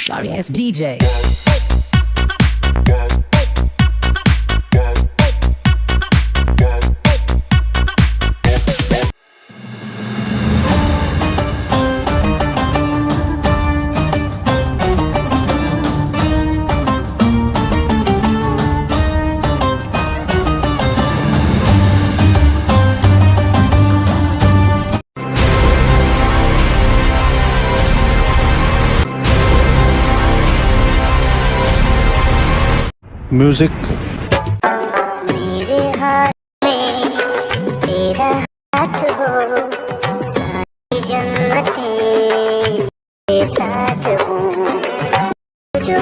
Sorry ass DJ. Music मेरे हाथ में तेरा हाथ हो, सारी जन्नतें तेरे साथ हो, जो